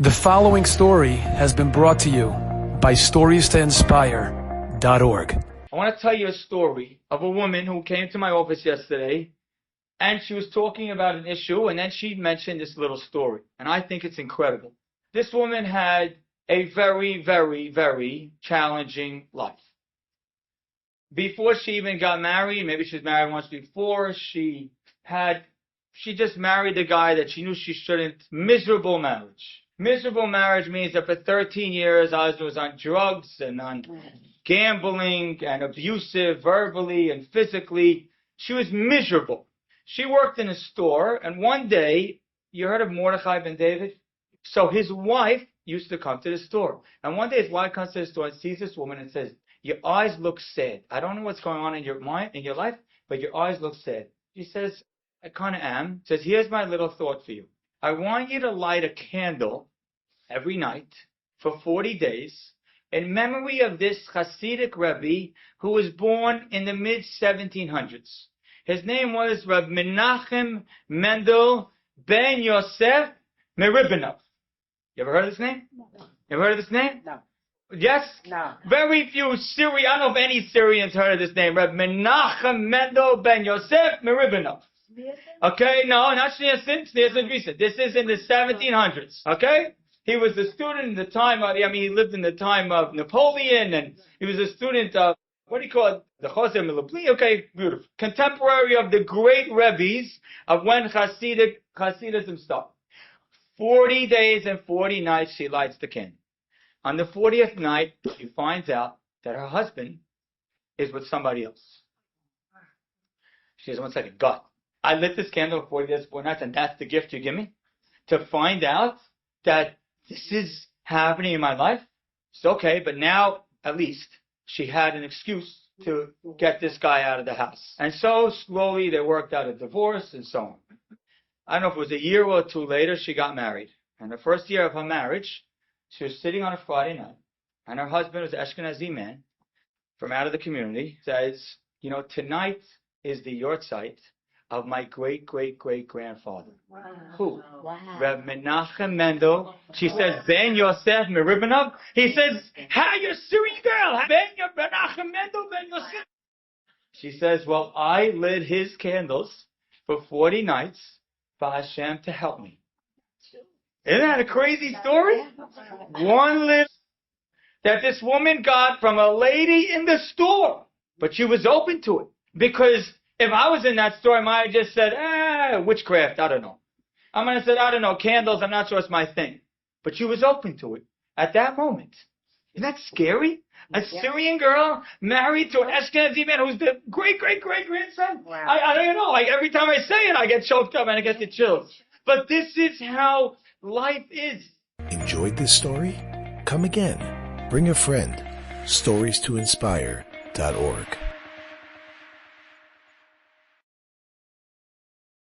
The following story has been brought to you by StoriesToInspire.org. I want to tell you a story of a woman who came to my office yesterday, and she was talking about an issue, and then she mentioned this little story, and I think it's incredible. This woman had a very, very, very challenging life. Before she even got married, maybe she was married once before, she just married a guy that she knew she shouldn't. Miserable marriage. Miserable marriage means that for 13 years, I was on drugs and on gambling and abusive verbally and physically. She was miserable. She worked in a store, and one day, you heard of Mordechai ben David? So his wife used to come to the store. And one day his wife comes to the store and sees this woman and says, "Your eyes look sad. I don't know what's going on in your mind, in your life, but your eyes look sad." She says, "I kind of am." Says, "Here's my little thought for you. I want you to light a candle every night for 40 days in memory of this Hasidic Rabbi who was born in the mid-1700s. His name was Rabbi Menachem Mendel ben Yosef Meribinov." You ever heard of this name? No. You ever heard of this name? No. Yes? No. Very few Syrians, I don't know if any Syrians heard of this name. Rabbi Menachem Mendel ben Yosef Meribinov. Okay, no, not Schneerson. Schneerson's recent. This is in the 1700s. Okay? He was a student in the time of, he lived in the time of Napoleon, and he was a student of, what do you call it? The Choser Milabli. Okay, beautiful. Contemporary of the great Rebbes of when Hasidism started. 40 days and 40 nights she lights the candle. On the 40th night, she finds out that her husband is with somebody else. She says, "One second, God, I lit this candle for 40 days, 40 nights, and that's the gift you give me? To find out that this is happening in my life?" It's okay, but now, at least, she had an excuse to get this guy out of the house. And so, slowly, they worked out a divorce and so on. I don't know if it was a year or two later, she got married. And the first year of her marriage, she was sitting on a Friday night, and her husband was an Ashkenazi man from out of the community, says, "Tonight is the yortzeit of my great-great-great-grandfather." Wow. Who? Wow. Reb Menachem Mendel. She says, "Ben Yosef Meribinov." He says, "How you Syrian girl? Ben Menachem Mendel Ben Yosef." She says, "Well, I lit his candles for 40 nights for Hashem to help me." Isn't that a crazy story? One list that this woman got from a lady in the store. But she was open to it. Because if I was in that store, I might have just said, witchcraft, I don't know. I might have said, I don't know, candles, I'm not sure it's my thing. But she was open to it at that moment. Isn't that scary? A Syrian girl married to an Ashkenazi man who's the great-great-great-grandson? Wow. I don't know, like every time I say it, I get choked up and I get the chills. But this is how life is. Enjoyed this story? Come again. Bring a friend. StoriesToInspire.org.